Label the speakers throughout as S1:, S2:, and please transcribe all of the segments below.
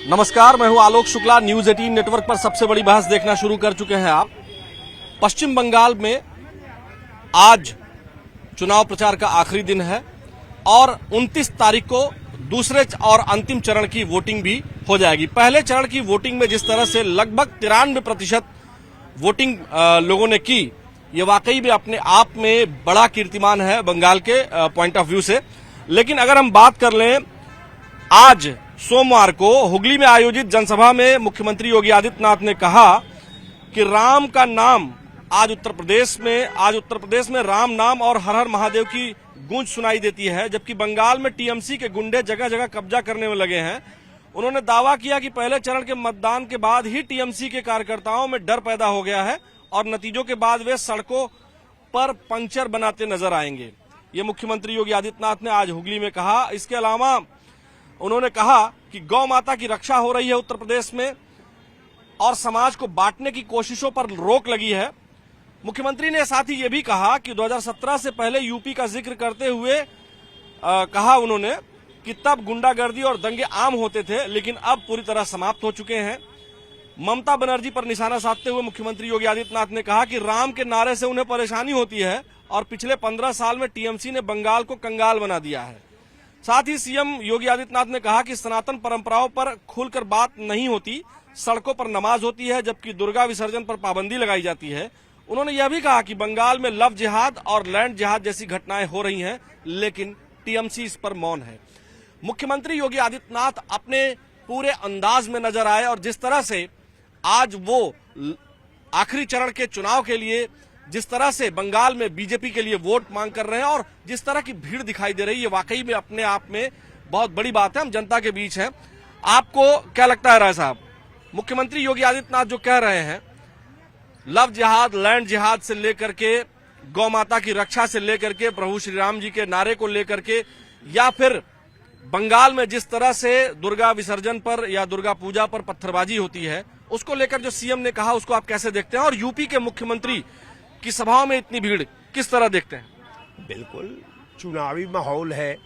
S1: नमस्कार, मैं हूं आलोक शुक्ला। न्यूज 18 नेटवर्क पर सबसे बड़ी बहस देखना शुरू कर चुके हैं आप। पश्चिम बंगाल में आज चुनाव प्रचार का आखिरी दिन है और 29 तारीख को दूसरे और अंतिम चरण की वोटिंग भी हो जाएगी। पहले चरण की वोटिंग में जिस तरह से लगभग 93% वोटिंग लोगों ने की, ये वाकई में अपने आप में बड़ा कीर्तिमान है बंगाल के पॉइंट ऑफ व्यू से। लेकिन अगर हम बात कर लें, आज सोमवार को हुगली में आयोजित जनसभा में मुख्यमंत्री योगी आदित्यनाथ ने कहा कि राम का नाम आज उत्तर प्रदेश में राम नाम और हर हर महादेव की गूंज सुनाई देती है, जबकि बंगाल में टीएमसी के गुंडे जगह जगह कब्जा करने में लगे हैं। उन्होंने दावा किया कि पहले चरण के मतदान के बाद ही टीएमसी के कार्यकर्ताओं में डर पैदा हो गया है और नतीजों के बाद वे सड़कों पर पंचर बनाते नजर आएंगे। ये मुख्यमंत्री योगी आदित्यनाथ ने आज हुगली में कहा। इसके अलावा उन्होंने कहा कि गौ माता की रक्षा हो रही है उत्तर प्रदेश में और समाज को बांटने की कोशिशों पर रोक लगी है। मुख्यमंत्री ने साथ ही ये भी कहा कि 2017 से पहले यूपी का जिक्र करते हुए कहा उन्होंने कि तब गुंडागर्दी और दंगे आम होते थे, लेकिन अब पूरी तरह समाप्त हो चुके हैं। ममता बनर्जी पर निशाना साधते हुए मुख्यमंत्री योगी आदित्यनाथ ने कहा कि राम के नारे से उन्हें परेशानी होती है और पिछले 15 साल में टीएमसी ने बंगाल को कंगाल बना दिया है। साथ ही सीएम योगी आदित्यनाथ ने कहा कि सनातन परंपराओं पर खुलकर बात नहीं होती, सड़कों पर नमाज होती है जबकि दुर्गा विसर्जन पर पाबंदी लगाई जाती है। उन्होंने यह भी कहा कि बंगाल में लव जिहाद और लैंड जिहाद जैसी घटनाएं हो रही हैं, लेकिन टीएमसी इस पर मौन है। मुख्यमंत्री योगी आदित्यनाथ अपने पूरे अंदाज में नजर आए और जिस तरह से आज वो आखिरी चरण के चुनाव के लिए जिस तरह से बंगाल में बीजेपी के लिए वोट मांग कर रहे हैं और जिस तरह की भीड़ दिखाई दे रही है, ये वाकई में अपने आप में बहुत बड़ी बात है। हम जनता के बीच हैं। आपको क्या लगता है राय साहब, मुख्यमंत्री योगी आदित्यनाथ जो कह रहे हैं लव जिहाद लैंड जिहाद से लेकर के गौ माता की रक्षा से लेकर के प्रभु श्री राम जी के नारे को लेकर के, या फिर बंगाल में जिस तरह से दुर्गा विसर्जन पर या दुर्गा पूजा पर पत्थरबाजी होती है, उसको लेकर जो सीएम ने कहा उसको आप कैसे देखते हैं? और यूपी के मुख्यमंत्री की सभाओं में इतनी भीड़ किस तरह देखते हैं?
S2: बिल्कुल चुनावी माहौल है,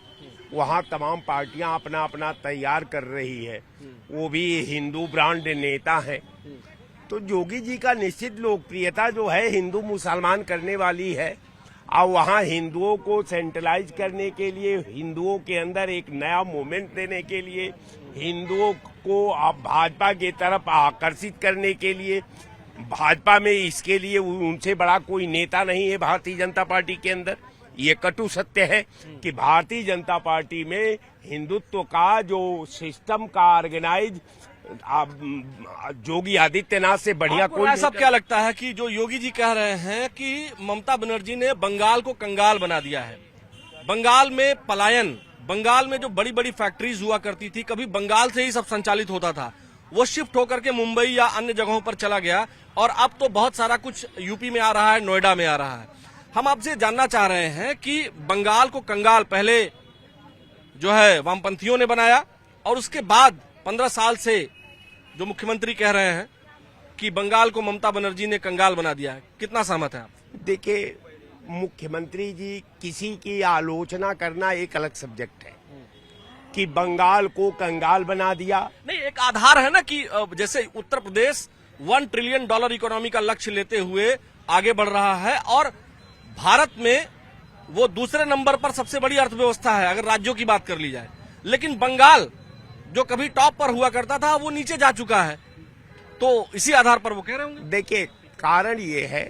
S2: वहाँ तमाम पार्टियां अपना अपना तैयार कर रही है, वो भी हिंदू ब्रांड नेता है। तो योगी जी का निश्चित लोकप्रियता जो है हिंदू मुसलमान करने वाली है और वहाँ हिंदुओं को सेंट्रलाइज करने के लिए, हिंदुओं के अंदर एक नया मूवमेंट देने के लिए, हिंदुओं को आप भाजपा की तरफ आकर्षित करने के लिए, भाजपा में इसके लिए उनसे बड़ा कोई नेता नहीं है भारतीय जनता पार्टी के अंदर। ये कटु सत्य है कि भारतीय जनता पार्टी में हिंदुत्व का जो सिस्टम का ऑर्गेनाइज योगी आदित्यनाथ से बढ़िया कोई।
S1: सब क्या लगता है कि जो योगी जी कह रहे हैं कि ममता बनर्जी ने बंगाल को कंगाल बना दिया है, बंगाल में पलायन, बंगाल में जो बड़ी बड़ी फैक्ट्रीज हुआ करती थी, कभी बंगाल से ही सब संचालित होता था, वो शिफ्ट होकर के मुंबई या अन्य जगहों पर चला गया और अब तो बहुत सारा कुछ यूपी में आ रहा है, नोएडा में आ रहा है। हम आपसे जानना चाह रहे हैं कि बंगाल को कंगाल पहले जो है वामपंथियों ने बनाया और उसके बाद 15 साल से जो मुख्यमंत्री कह रहे हैं कि बंगाल को ममता बनर्जी ने कंगाल बना दिया है, कितना सहमत है आप?
S2: देखिए, मुख्यमंत्री जी किसी की आलोचना करना एक अलग सब्जेक्ट है कि बंगाल को कंगाल बना दिया।
S1: नहीं, एक आधार है ना कि जैसे उत्तर प्रदेश $1 ट्रिलियन इकोनॉमी का लक्ष्य लेते हुए आगे बढ़ रहा है और भारत में वो दूसरे नंबर पर सबसे बड़ी अर्थव्यवस्था है अगर राज्यों की बात कर ली जाए, लेकिन बंगाल जो कभी टॉप पर हुआ करता था वो नीचे जा चुका है, तो इसी आधार पर वो कह रहे होंगे।
S2: देखिए, कारण ये है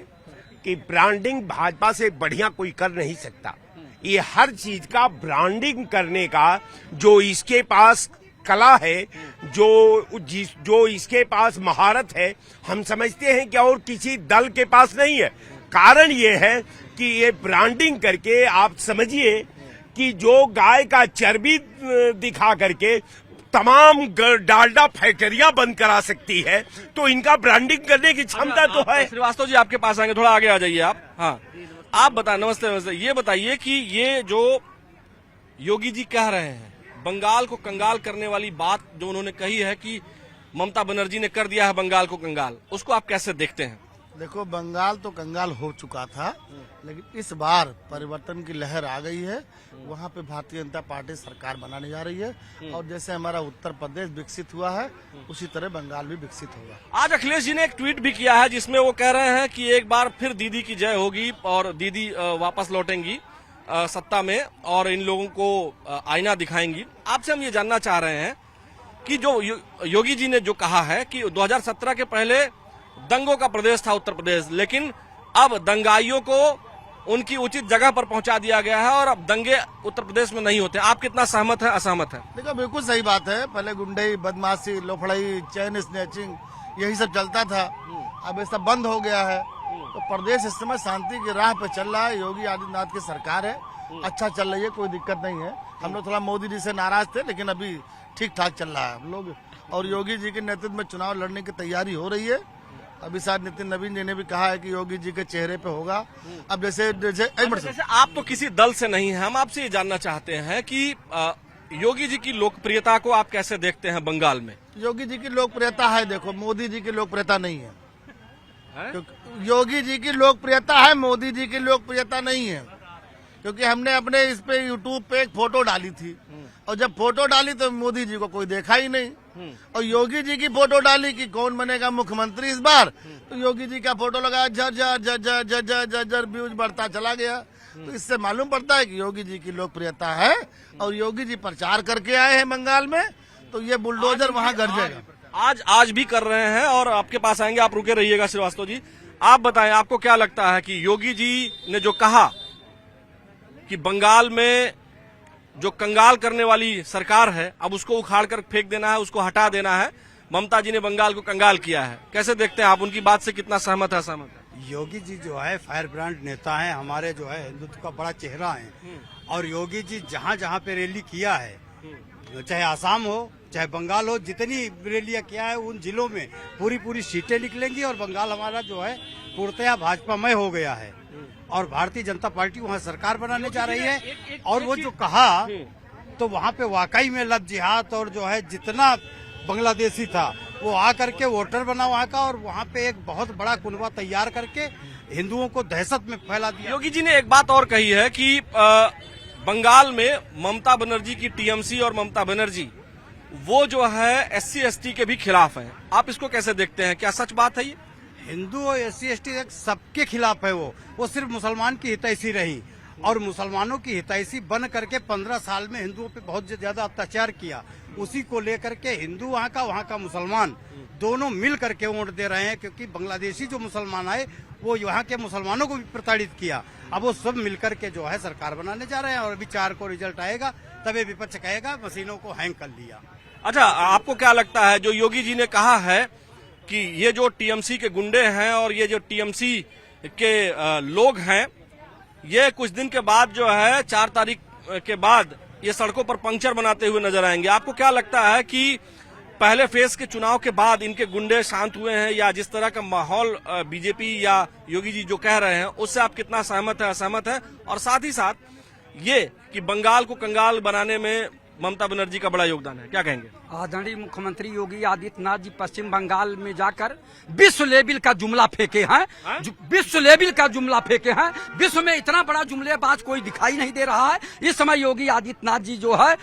S2: कि ब्रांडिंग भाजपा से बढ़िया कोई कर नहीं सकता। ये हर चीज का ब्रांडिंग करने का जो इसके पास कला है, जो इसके पास महारत है, हम समझते हैं कि और किसी दल के पास नहीं है। कारण ये है कि ये ब्रांडिंग करके आप समझिए कि जो गाय का चर्बी दिखा करके तमाम डालडा फैक्ट्रियां बंद करा सकती है, तो इनका ब्रांडिंग करने की क्षमता तो है।
S1: श्रीवास्तव जी आपके पास आएंगे, थोड़ा आगे आ जाइए आप। हाँ, आप बताएं। नमस्ते नमस्ते। ये बताइए कि ये जो योगी जी कह रहे हैं बंगाल को कंगाल करने वाली बात जो उन्होंने कही है कि ममता बनर्जी ने कर दिया है बंगाल को कंगाल, उसको आप कैसे देखते हैं?
S3: देखो, बंगाल तो कंगाल हो चुका था, लेकिन इस बार परिवर्तन की लहर आ गई है। वहाँ पे भारतीय जनता पार्टी सरकार बनाने जा रही है और जैसे हमारा उत्तर प्रदेश विकसित हुआ है उसी तरह बंगाल भी विकसित होगा।
S1: आज अखिलेश जी ने एक ट्वीट भी किया है जिसमें वो कह रहे हैं कि एक बार फिर दीदी की जय होगी और दीदी वापस लौटेंगी सत्ता में और इन लोगों को आईना दिखाएंगी। आपसे हम ये जानना चाह रहे हैं कि जो योगी जी ने जो कहा है कि 2017 के पहले दंगों का प्रदेश था उत्तर प्रदेश, लेकिन अब दंगाइयों को उनकी उचित जगह पर पहुंचा दिया गया है और अब दंगे उत्तर प्रदेश में नहीं होते। आप कितना सहमत है, असहमत है?
S3: देखो, बिल्कुल सही बात है। पहले गुंडई, बदमाशी, लोफड़ई, चैन स्नैचिंग यही सब चलता था, अब ये सब बंद हो गया है। तो प्रदेश इस समय शांति की राह पे चल रहा है। योगी आदित्यनाथ की सरकार है, अच्छा चल रही है, कोई दिक्कत नहीं है। हम लोग थोड़ा मोदी जी से नाराज थे, लेकिन अभी ठीक ठाक चल रहा है हम लोग। और योगी जी के नेतृत्व में चुनाव लड़ने की तैयारी हो रही है। अभी शायद नितिन नवीन जी ने भी कहा है कि योगी जी के चेहरे पे होगा। अब जैसे
S1: आप तो किसी दल से नहीं है, हम आपसे ये जानना चाहते हैं कि योगी जी की लोकप्रियता को आप कैसे देखते हैं बंगाल में?
S3: योगी जी की लोकप्रियता है, देखो, मोदी जी की लोकप्रियता नहीं है। योगी जी की लोकप्रियता है, मोदी जी की लोकप्रियता नहीं है। क्योंकि हमने अपने इस पे यूट्यूब पे एक फोटो डाली थी और जब फोटो डाली तो मोदी जी को कोई देखा ही नहीं। और योगी जी की फोटो डाली कि कौन बनेगा मुख्यमंत्री इस बार, तो योगी जी का फोटो लगाया, झर झर झर झर झर झर झर व्यूज बढ़ता चला गया। तो इससे मालूम पड़ता है कि योगी जी की लोकप्रियता है और योगी जी प्रचार करके आए हैं बंगाल में, तो ये बुलडोजर वहाँ गरजेगा।
S1: आज भी कर रहे हैं और आपके पास आएंगे, आप रुके रहिएगा। श्रीवास्तव जी, आप बताएं, आपको क्या लगता है कि योगी जी ने जो कहा कि बंगाल में जो कंगाल करने वाली सरकार है अब उसको उखाड़ कर फेंक देना है, उसको हटा देना है, ममता जी ने बंगाल को कंगाल किया है, कैसे देखते हैं आप? उनकी बात से कितना सहमत है, असहमत है?
S4: योगी जी जो है फायर ब्रांड नेता हैं, हमारे जो है हिंदुत्व का बड़ा चेहरा है। और योगी जी जहाँ जहाँ पे रैली किया है, चाहे आसाम हो चाहे बंगाल हो, जितनी रैलियां किया है उन जिलों में पूरी सीटें निकलेंगी और बंगाल हमारा जो है पूर्णतया भाजपामय हो गया है और भारतीय जनता पार्टी वहाँ सरकार बनाने जा रही है। और वो जो कहा तो वहाँ पे वाकई में लब जिहाद और जो है जितना बांग्लादेशी था वो आकर के वोटर बना वहाँ का और वहाँ पे एक बहुत बड़ा कुनबा तैयार करके हिंदुओं को दहशत में फैला दिया।
S1: योगी जी ने एक बात और कही है कि बंगाल में ममता बनर्जी की टीएमसी और ममता बनर्जी वो जो है SC/ST के भी खिलाफ है। आप इसको कैसे देखते हैं, क्या सच बात है ये?
S4: हिंदू और SC/ST सबके खिलाफ है। वो सिर्फ मुसलमान की हितैषी रही और मुसलमानों की हितैषी बन करके 15 साल में हिंदुओं पे बहुत ज्यादा अत्याचार किया। उसी को लेकर के हिंदू वहाँ का मुसलमान दोनों मिल करके वोट दे रहे हैं, क्योंकि बांग्लादेशी जो मुसलमान आए वो यहाँ के मुसलमानों को भी प्रताड़ित किया। अब वो सब मिलकर के जो है सरकार बनाने जा रहे हैं और अभी 4 को रिजल्ट आएगा तभी विपक्ष कहेगा मशीनों को हैंग कर लिया।
S1: अच्छा, आपको क्या लगता है जो योगी जी ने कहा है कि ये जो टीएमसी के गुंडे हैं और ये जो टीएमसी के लोग हैं, ये कुछ दिन के बाद जो है 4 तारीख के बाद ये सड़कों पर पंक्चर बनाते हुए नजर आएंगे? आपको क्या लगता है कि पहले फेज के चुनाव के बाद इनके गुंडे शांत हुए हैं या जिस तरह का माहौल बीजेपी या योगी जी जो कह रहे हैं उससे आप कितना सहमत है, असहमत है? और साथ ही साथ ये कि बंगाल को कंगाल बनाने में ममता बनर्जी का बड़ा योगदान है, क्या कहेंगे?
S5: आदरणीय मुख्यमंत्री योगी आदित्यनाथ जी पश्चिम बंगाल में जाकर विश्व लेवल का जुमला फेंके हैं, विश्व लेवल का जुमला फेंके हैं। विश्व में इतना बड़ा जुमलेबाज कोई दिखाई नहीं दे रहा है इस समय। योगी आदित्यनाथ जी जो है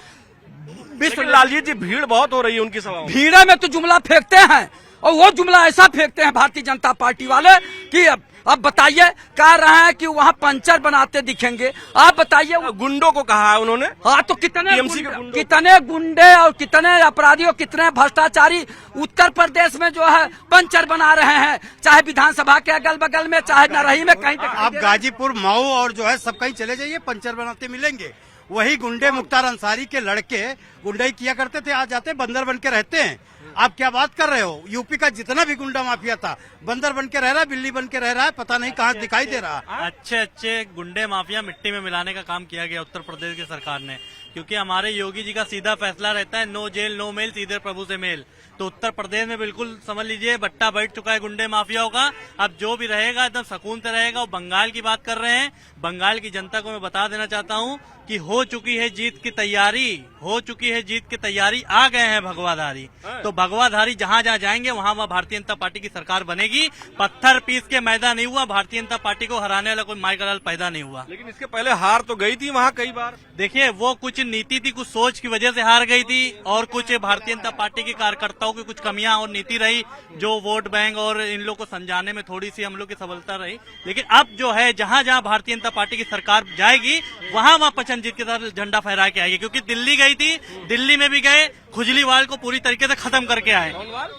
S1: विश्व, लालजी जी भीड़ बहुत हो रही है उनकी सभा में,
S5: भीड़ में तो जुमला फेंकते हैं और वो जुमला ऐसा फेंकते हैं भारतीय जनता पार्टी वाले कि अब बताइए, कह रहे हैं कि वहाँ पंचर बनाते दिखेंगे। आप बताइए,
S1: गुंडों को कहा है उन्होंने।
S5: हाँ, तो कितने गुंडे और कितने अपराधी और कितने भ्रष्टाचारी उत्तर प्रदेश में जो है पंचर बना रहे हैं, चाहे विधानसभा के अगल बगल में चाहे नरही में कहीं।
S4: आप गाजीपुर, मऊ और जो है सब कहीं चले जाइए, पंचर बनाते मिलेंगे। वही गुंडे मुख्तार अंसारी के लड़के गुंडाई किया करते थे, आज जाते बंदर बन के रहते हैं। आप क्या बात कर रहे हो? यूपी का जितना भी गुंडा माफिया था बंदर बन के रह रहा है, बिल्ली बन के रह रहा है, पता नहीं कहाँ दिखाई दे रहा।
S6: अच्छे गुंडे माफिया मिट्टी में मिलाने का काम किया गया उत्तर प्रदेश की सरकार ने। क्योंकि हमारे योगी जी का सीधा फैसला रहता है, नो जेल नो मेल, सीधे प्रभु से मेल। तो उत्तर प्रदेश में बिल्कुल समझ लीजिए बट्टा बैठ चुका है गुंडे माफियाओं का। अब जो भी रहेगा एकदम सुकून से रहेगा। वो बंगाल की बात कर रहे हैं, बंगाल की जनता को मैं बता देना चाहता हूं कि हो चुकी है जीत की तैयारी, हो चुकी है जीत की तैयारी। आ गए हैं भगवाधारी। तो भगवाधारी जहां जहां जाएंगे वहां वहां भारतीय जनता पार्टी की सरकार बनेगी। पत्थर पीस के मैदा नहीं हुआ, भारतीय जनता पार्टी को हराने वाला कोई माइकल पैदा नहीं हुआ।
S1: लेकिन इसके पहले हार तो गई थी वहां कई बार।
S6: देखिए वो कुछ नीति थी, कुछ सोच की वजह से हार गई थी, और कुछ भारतीय जनता पार्टी के कार्यकर्ताओं की कुछ कमियां और नीति रही, जो वोट बैंक और इन लोग को समझाने में थोड़ी सी हम लोग की सफलता रही। लेकिन अब जो है जहां जहां भारतीय जनता पार्टी की सरकार जाएगी वहां वहां पचनजीत के साथ झंडा फहरा के आएगी। क्योंकि दिल्ली गई थी, दिल्ली में भी गए, खुजलीवाल को पूरी तरीके से खत्म करके आए।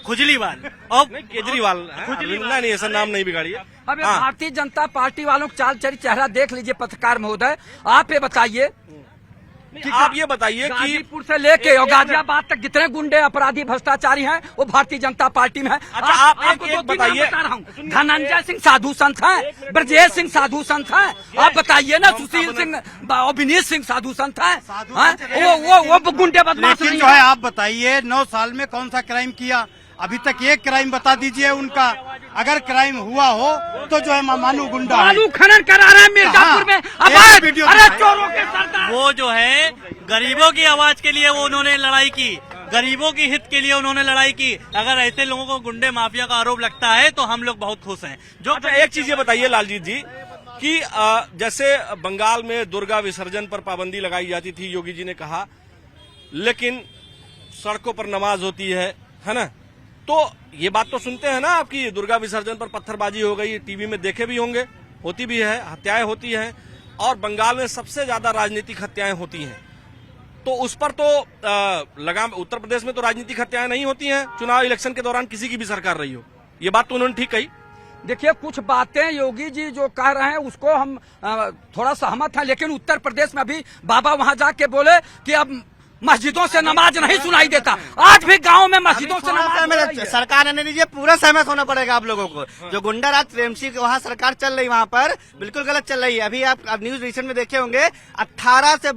S6: खुजलीवाल और
S1: केजरीवाल नहीं, ऐसा नाम नहीं बिगाड़िए।
S5: अब ये भारतीय जनता पार्टी वालों का चाल चली चेहरा देख लीजिए। पत्रकार महोदय, आप ये बताइए
S1: कि आप ये बताइए कि
S5: गाजीपुर से लेके और गाजियाबाद तक जितने गुंडे अपराधी भ्रष्टाचारी हैं वो भारतीय जनता पार्टी में है।
S1: अच्छा, आप
S5: आपको
S1: एक
S5: दो तीन
S1: बताइए।
S5: नाम बता रहा हूँ। धनंजय सिंह साधु संत हैं, ब्रजेश सिंह साधु संत हैं, आप बताइए ना। सुशील सिंह और विनीत सिंह साधु संत हैं। वो गुंडे बदमाश
S4: लेकिन जो है आप बताइए 9 साल में कौन सा क्राइम किया? अभी तक एक क्राइम बता दीजिए उनका। अगर क्राइम हुआ हो तो जो है मानू गुंडा है।
S5: बालू खनन करा रहे हैं मिर्जापुर में।
S4: एक वीडियो
S5: अरे चोरों के सरदार।
S6: वो जो है गरीबों की आवाज के लिए वो उन्होंने लड़ाई की, गरीबों की हित के लिए उन्होंने लड़ाई की। अगर ऐसे लोगों को गुंडे माफिया का आरोप लगता है तो हम लोग बहुत खुश हैं। जो
S1: अच्छा, एक चीज ये बताइए लालजीत जी कि जैसे बंगाल में दुर्गा विसर्जन पर पाबंदी लगाई जाती थी, योगी जी ने कहा, लेकिन सड़कों पर नमाज होती है ना। तो ये बात तो सुनते हैं ना आपकी, दुर्गा विसर्जन पर पत्थरबाजी हो गई, टीवी में देखे भी होंगे, होती भी है, हत्याएं होती हैं, और बंगाल में सबसे ज्यादा राजनीतिक हत्याएं होती हैं। तो उस पर तो लगाम, उत्तर प्रदेश में तो राजनीतिक हत्याएं नहीं होती हैं चुनाव इलेक्शन के दौरान, किसी की भी सरकार रही हो। ये बात तो उन्होंने ठीक कही।
S5: देखिए कुछ बातें योगी जी जो कह रहे हैं उसको हम थोड़ा सहमत हैं, लेकिन उत्तर प्रदेश में अभी बाबा वहां जाके बोले कि अब मस्जिदों से नमाज नहीं सुनाई देता। आज भी गांव में मस्जिदों से नमाज
S7: सरकार आने दीजिए, पूरा सहमत होना पड़ेगा आप लोगों को। जो गुंडा राज टीएमसी वहाँ सरकार चल रही, वहाँ पर बिल्कुल गलत चल रही है। अभी आप न्यूज रिसेंट में देखे होंगे 18 से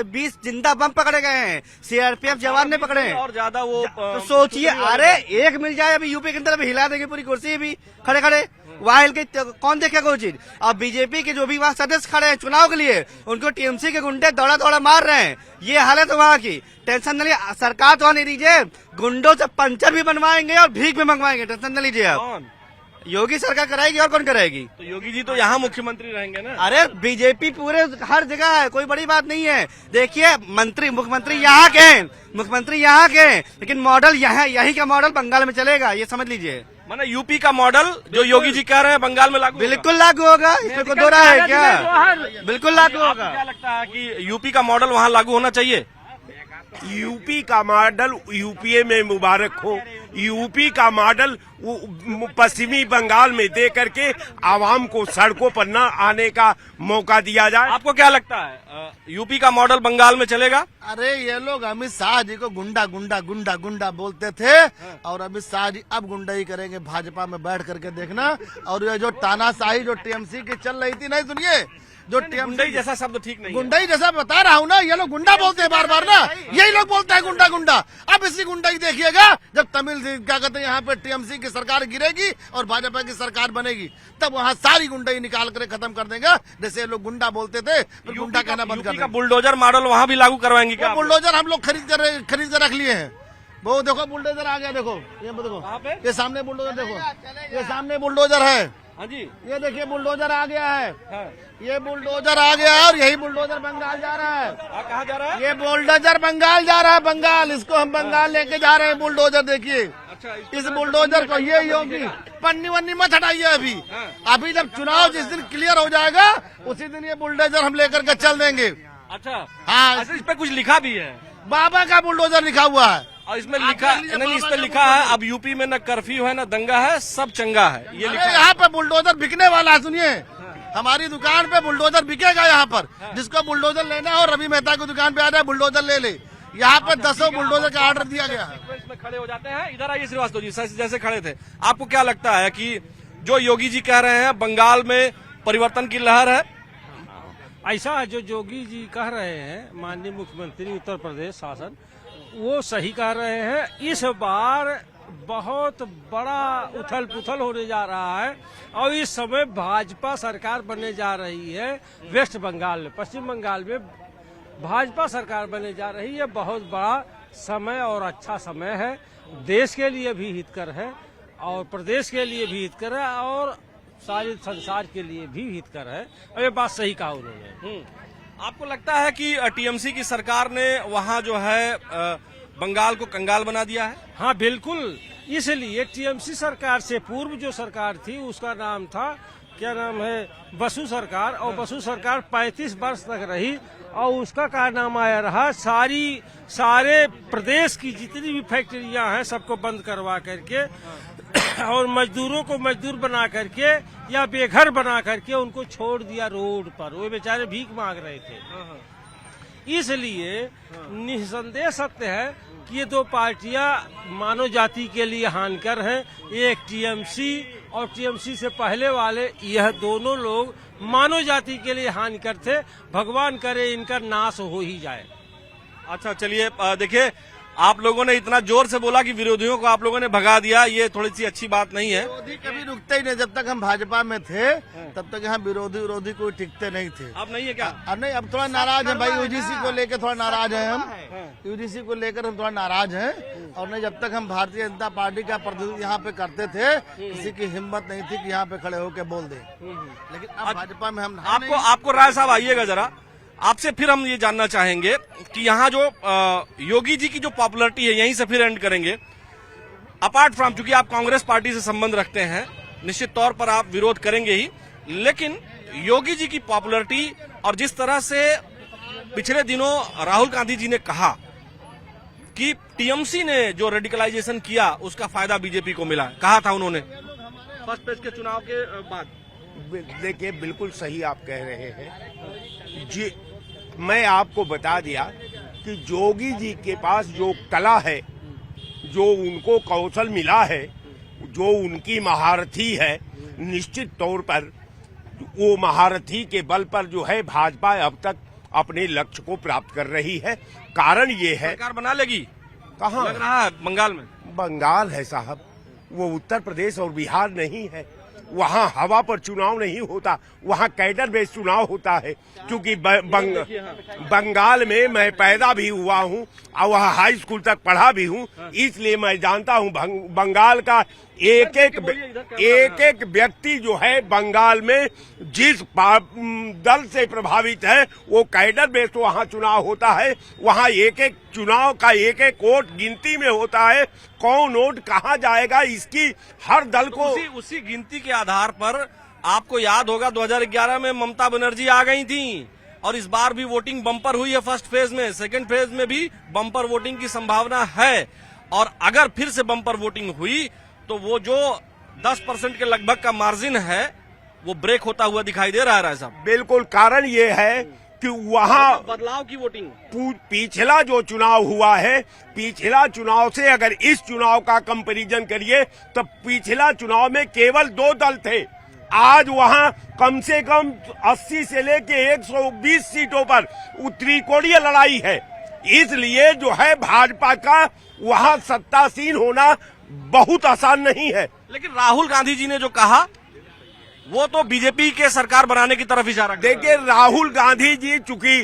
S7: 20 जिंदा बम पकड़े गए हैं, सीआरपीएफ जवान ने पकड़े हैं।
S1: और ज्यादा वो
S7: तो सोचिए, अरे एक मिल जाए अभी यूपी के अंदर अभी हिला देंगे पूरी कुर्सी भी खड़े खड़े। वहाँ के कौन देखेगा वो चीज? और बीजेपी के जो भी वहाँ सदस्य खड़े हैं चुनाव के लिए, उनको टीएमसी के गुंडे दौड़ा दौड़ा मार रहे हैं। ये हालत है वहाँ की। टेंशन न लीजिए, सरकार तो नहीं दीजिए, गुंडों से पंचर भी बनवाएंगे और भीख भी मंगवाएंगे, टेंशन न लीजिए आप। योगी सरकार कराएगी और कौन कराएगी?
S1: तो योगी जी तो यहाँ मुख्यमंत्री रहेंगे ना।
S7: अरे बीजेपी पूरे हर जगह है, कोई बड़ी बात नहीं है। देखिए मुख्यमंत्री यहाँ के हैं, मुख्यमंत्री यहाँ के हैं, लेकिन मॉडल यहाँ यही का मॉडल बंगाल में चलेगा, ये समझ लीजिए।
S1: माने यूपी का मॉडल जो योगी जी कह रहे हैं बंगाल में लागू,
S7: बिल्कुल लागू होगा, इसमें कोई दो राय है क्या? बिल्कुल लागू होगा।
S1: क्या लगता है कि यूपी का मॉडल वहाँ लागू होना चाहिए?
S2: यूपी का मॉडल यूपीए में मुबारक हो। यूपी का मॉडल पश्चिमी बंगाल में दे करके आवाम को सड़कों पर न आने का मौका दिया जाए।
S1: आपको क्या लगता है यूपी का मॉडल बंगाल में चलेगा?
S3: अरे ये लोग अमित शाह जी को गुंडा गुंडा गुंडा गुंडा बोलते थे, और अमित शाह जी अब गुंडाई करेंगे भाजपा में बैठ करके देखना। और ये जो तानाशाही जो टीएमसी की चल रही थी, नहीं सुनिए, जो
S1: गुंडई जैसा शब्द ठीक नहीं है।
S3: गुंडाई जैसा बता रहा हूँ ना, ये लोग गुंडा बोलते हैं बार बार ना, यही लोग बोलते हैं गुंडा गुंडा। अब इसी गुंडाई देखिएगा, जब तमिल क्या कहते हैं यहाँ पे टीएमसी की सरकार गिरेगी और भाजपा की सरकार बनेगी, तब वहाँ सारी गुंडाई निकाल कर खत्म कर देंगे। जैसे ये लोग गुंडा बोलते थे, फिर गुंडा कहना बंद कर देंगे।
S1: बुलडोजर मॉडल वहाँ भी लागू करवाएंगे क्या?
S3: बुलडोजर हम लोग खरीद कर रख लिए हैं। वो देखो बुलडोजर आ गया, देखो ये देखो, ये सामने बुलडोजर देखो, ये सामने बुलडोजर है।
S1: हाँ जी,
S3: ये देखिए बुलडोजर आ गया है, ये बुलडोजर आ गया है, और यही बुलडोजर बंगाल जा रहा है।
S1: कहाँ जा रहा है?
S3: ये बुलडोजर बंगाल जा रहा है, बंगाल। इसको हम बंगाल लेके जा रहे हैं बुलडोजर। देखिए इस बुलडोजर को, ये योगी पन्नी वन्नी मत हटाइए अभी। अभी जब चुनाव जिस दिन क्लियर हो जाएगा उसी दिन ये बुलडोजर हम लेकर के चल देंगे।
S1: अच्छा
S3: हाँ,
S1: इस पे कुछ लिखा भी है,
S3: बाबा का बुलडोजर लिखा हुआ है।
S1: और इसमें लिखा नहीं, इस पे लिखा है अब यूपी में न कर्फ्यू है न दंगा है, सब चंगा है, ये लिखा है।
S3: यहाँ पे बुलडोजर बिकने वाला है, सुनिए, हमारी दुकान पे बुलडोजर बिकेगा यहाँ पर। जिसको बुलडोजर लेना हो रवि मेहता की दुकान पे आ जाए, बुलडोजर ले ले। यहाँ पे 10 बुलडोजर का ऑर्डर दिया गया है।
S1: में खड़े हो जाते हैं। इधर आइए श्रीवास्तव जी, जैसे खड़े थे, आपको क्या लगता है कि जो योगी जी कह रहे हैं बंगाल में परिवर्तन की लहर है,
S8: ऐसा जो योगी जी कह रहे हैं, माननीय मुख्यमंत्री उत्तर प्रदेश शासन, वो सही कह रहे हैं। इस बार बहुत बड़ा उथल पुथल होने जा रहा है और इस समय भाजपा सरकार बनने जा रही है वेस्ट बंगाल में, पश्चिम बंगाल में भाजपा सरकार बनने जा रही है। बहुत बड़ा समय और अच्छा समय है, देश के लिए भी हितकर है और प्रदेश के लिए भी हितकर है और सारे संसार के लिए भी हितकर है। और ये बात सही कहा उन्होंने।
S1: आपको लगता है कि टीएमसी की सरकार ने वहाँ जो है बंगाल को कंगाल बना दिया है?
S8: हाँ बिल्कुल, इसलिए टीएमसी सरकार से पूर्व जो सरकार थी उसका नाम था, क्या नाम है, बसु सरकार, और बसु सरकार 35 वर्ष तक रही और उसका कारनामा आया रहा सारे प्रदेश की जितनी भी फैक्ट्रियां हैं सबको बंद करवा करके और मजदूरों को मजदूर बना करके या बेघर बना करके उनको छोड़ दिया रोड पर। वो बेचारे भीख मांग रहे थे। इसलिए निसंदेह सत्य है कि ये दो पार्टियां मानव जाति के लिए हानिकर हैं। एक टीएमसी और टीएमसी से पहले वाले, यह दोनों लोग मानव जाति के लिए हानिकर थे। भगवान करे इनका नाश हो ही जाए।
S1: अच्छा चलिए, देखिए आप लोगों ने इतना जोर से बोला कि विरोधियों को आप लोगों ने भगा दिया, ये थोड़ी सी अच्छी बात नहीं है।
S3: विरोधी कभी रुकते ही नहीं। जब तक हम भाजपा में थे तब तक यहाँ विरोधी कोई टिकते नहीं थे।
S1: अब नहीं है क्या?
S3: नहीं, अब थोड़ा नाराज है भाई, यूजीसी को लेकर थोड़ा नाराज है हम। यूजीसी को लेकर हम थोड़ा नाराज हैं। और नहीं, जब तक हम भारतीय जनता पार्टी का प्रतिनिधित्व यहाँ पे करते थे किसी की हिम्मत नहीं थी कि यहाँ पे खड़े होकर बोल दे। लेकिन अब भाजपा में हम
S1: आपको राय साहब आइएगा जरा, आपसे फिर हम ये जानना चाहेंगे कि यहाँ जो योगी जी की जो पॉपुलैरिटी है, यहीं से फिर एंड करेंगे। अपार्ट फ्रॉम, चूंकि आप कांग्रेस पार्टी से संबंध रखते हैं, निश्चित तौर पर आप विरोध करेंगे ही, लेकिन योगी जी की पॉपुलैरिटी और जिस तरह से पिछले दिनों राहुल गांधी जी ने कहा कि टीएमसी ने जो रेडिकलाइजेशन किया उसका फायदा बीजेपी को मिला, कहा था उन्होंने फर्स्ट पेज के चुनाव के बाद।
S2: देखिए, बिल्कुल सही आप कह रहे हैं जी। मैं आपको बता दिया कि योगी जी के पास जो कला है, जो उनको कौशल मिला है, जो उनकी महारथी है, निश्चित तौर पर वो महारथी के बल पर जो है भाजपा अब तक अपने लक्ष्य को प्राप्त कर रही है। कारण ये है,
S1: सरकार बना लेगी
S2: कहाँ
S1: लग रहा है? बंगाल में।
S2: बंगाल है साहब, वो उत्तर प्रदेश और बिहार नहीं है। वहाँ हवा पर चुनाव नहीं होता, वहाँ कैडर बेस्ड चुनाव होता है। क्योंकि बंगाल में मैं पैदा भी हुआ हूँ और वहाँ हाई स्कूल तक पढ़ा भी हूँ, इसलिए मैं जानता हूँ बंगाल का एक एक व्यक्ति जो है बंगाल में जिस दल से प्रभावित है वो कैडर बेस्ड वहाँ चुनाव होता है। वहाँ एक एक चुनाव का एक एक वोट गिनती में होता है। कौन वोट कहाँ जाएगा इसकी हर दल को
S1: उसी गिनती के आधार पर आपको याद होगा 2011 में ममता बनर्जी आ गई थी और इस बार भी वोटिंग बम्पर हुई है। फर्स्ट फेज में, सेकंड फेज में भी बम्पर वोटिंग की संभावना है और अगर फिर से बम्पर वोटिंग हुई तो वो जो 10% के लगभग का मार्जिन है वो ब्रेक होता हुआ दिखाई दे रहा है राय साहब।
S2: बिल्कुल, कारण ये है कि वहाँ
S1: बदलाव की वोटिंग,
S2: पिछला जो चुनाव हुआ है, पिछला चुनाव से अगर इस चुनाव का कंपैरिजन करिए तो पिछला चुनाव में केवल 2 दल थे। आज वहाँ कम से कम 80 से लेके 120 सीटों पर त्रिकोणीय लड़ाई है। इसलिए जो है भाजपा का वहाँ सत्तासीन होना बहुत आसान नहीं है।
S1: लेकिन राहुल गांधी जी ने जो कहा वो तो बीजेपी के सरकार बनाने की तरफ इशारा कर रहा है।
S2: देखिए, राहुल गांधी जी चूंकि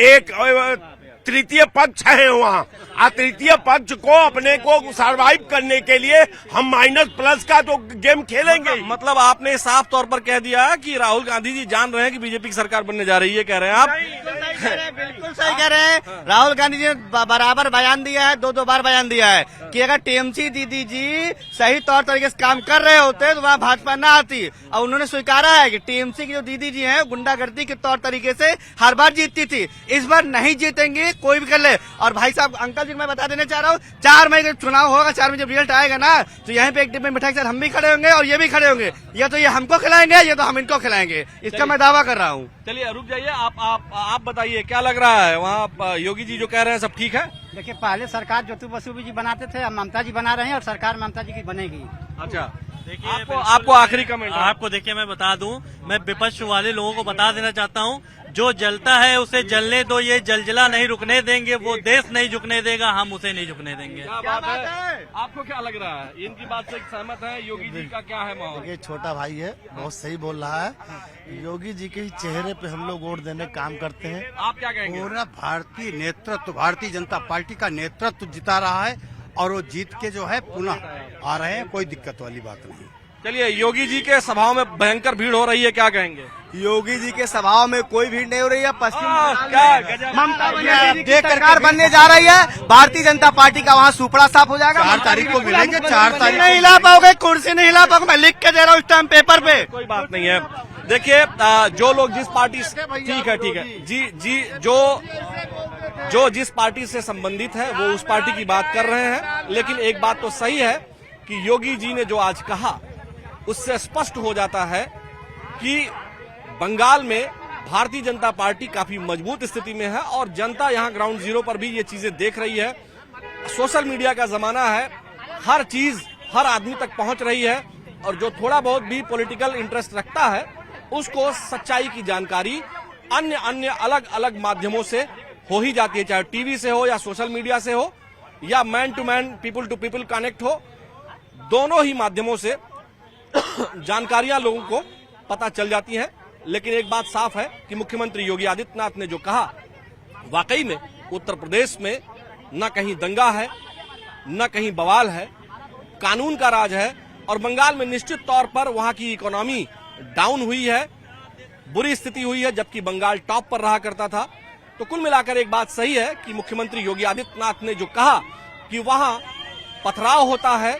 S2: एक तृतीय पक्ष है वहाँ, तृतीय पक्ष को अपने को सर्वाइव करने के लिए हम माइनस प्लस का तो गेम खेलेंगे।
S1: मतलब आपने साफ तौर पर कह दिया कि राहुल गांधी जी जान रहे हैं कि बीजेपी की सरकार बनने जा रही है, कह रहे हैं आप?
S7: बिल्कुल सही कह रहे हैं। राहुल गांधी जी ने बराबर बयान दिया है, 2 बार बयान दिया है कि अगर टीएमसी दीदी जी सही तौर तरीके से काम कर रहे होते तो वहाँ भाजपा ना आती। और उन्होंने स्वीकारा है कि टीएमसी की जो दीदी जी हैं गुंडागर्दी के तौर तरीके से हर बार जीतती थी, इस बार नहीं जीतेंगे, कोई भी कर ले। और भाई साहब, अंकल जी मैं बता देना चाह रहा हूँ, 4 मई का चुनाव होगा, 4 मई जब रिजल्ट आएगा ना तो यहाँ पे एक डिब्बे मिठाई के साथ हम भी खड़े होंगे और ये भी खड़े होंगे। या तो ये हमको खिलाएंगे या तो हम इनको खिलाएंगे, इसका मैं दावा कर रहा हूँ।
S1: चलिए रुक जाइए, आप बताइए क्या लग रहा है वहाँ योगी जी जो कह रहे हैं सब ठीक है?
S9: देखिए, पहले सरकार ज्योति बसु जी बनाते थे, अब ममता जी बना रहे हैं और सरकार ममता जी की बनेगी।
S1: अच्छा,
S6: देखिए
S1: आपको आखिरी कमेंट
S6: आपको देखिए मैं बता दूं, मैं विपक्ष वाले लोगों को बता देना चाहता हूं, जो जलता है उसे जलने दो, ये जलजला नहीं रुकने देंगे, वो देश नहीं झुकने देगा, हम उसे नहीं झुकने देंगे।
S1: क्या बात है? आपको क्या लग रहा है? इनकी बात से सहमत है? योगी जी का क्या है माहौल?
S3: ये छोटा भाई है, बहुत सही बोल रहा है। योगी जी के चेहरे पे हम लोग वोट देने का काम करते हैं।
S1: आप क्या कहेंगे?
S4: पूरा भारतीय नेतृत्व, भारतीय जनता पार्टी का नेतृत्व जिता रहा है और वो जीत के जो है पुनः आ रहे हैं, कोई दिक्कत वाली बात नहीं।
S1: चलिए, योगी जी के सभाओं में भयंकर भीड़ हो रही है, क्या कहेंगे?
S7: योगी जी के सभाओं में कोई भीड़ नहीं हो रही है। पश्चिम बंगाल
S1: क्या
S7: में
S1: गजब।
S7: ममता बनर्जी की सरकार बनने जा रही है। भारतीय जनता पार्टी का वहाँ सुपड़ा साफ हो जाएगा।
S4: 4 तारीख को मिलेंगे, 4 तारीख
S7: नहीं हिला पाओगे, कुर्सी नहीं हिला पाओगे, मैं लिख के दे रहा हूँ स्टैम्प पेपर पे।
S1: कोई बात नहीं है। देखिए, जो लोग जिस पार्टी, ठीक है जी, जो जिस पार्टी से संबंधित है वो उस पार्टी की बात कर रहे हैं, लेकिन एक बात तो सही है कि योगी जी ने जो आज कहा उससे स्पष्ट हो जाता है कि बंगाल में भारतीय जनता पार्टी काफी मजबूत स्थिति में है और जनता यहां ग्राउंड जीरो पर भी ये चीजें देख रही है। सोशल मीडिया का जमाना है, हर चीज हर आदमी तक पहुंच रही है और जो थोड़ा बहुत भी पॉलिटिकल इंटरेस्ट रखता है उसको सच्चाई की जानकारी अन्य अलग अलग माध्यमों से हो ही जाती है, चाहे टीवी से हो या सोशल मीडिया से हो या man to man, people to people connect हो, दोनों ही माध्यमों से जानकारियां लोगों को पता चल जाती हैं। लेकिन एक बात साफ है कि मुख्यमंत्री योगी आदित्यनाथ ने जो कहा, वाकई में उत्तर प्रदेश में न कहीं दंगा है, न कहीं बवाल है, कानून का राज है और बंगाल में निश्चित तौर पर वहां की इकोनॉमी डाउन हुई है, बुरी स्थिति हुई है, जबकि बंगाल टॉप पर रहा करता था। तो कुल मिलाकर एक बात सही है कि मुख्यमंत्री योगी आदित्यनाथ ने जो कहा कि वहां पथराव होता है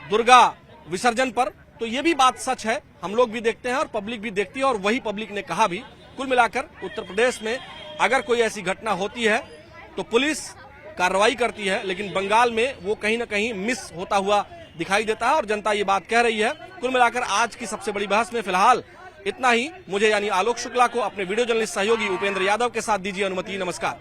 S1: दुर्गा विसर्जन पर, तो ये भी बात सच है। हम लोग भी देखते हैं और पब्लिक भी देखती है और वही पब्लिक ने कहा भी। कुल मिलाकर उत्तर प्रदेश में अगर कोई ऐसी घटना होती है तो पुलिस कार्रवाई करती है, लेकिन बंगाल में वो कहीं ना कहीं मिस होता हुआ दिखाई देता है और जनता ये बात कह रही है। कुल मिलाकर आज की सबसे बड़ी बहस में फिलहाल इतना ही। मुझे यानी आलोक शुक्ला को अपने वीडियो जर्नलिस्ट सहयोगी उपेंद्र यादव के साथ दीजिए अनुमति। नमस्कार।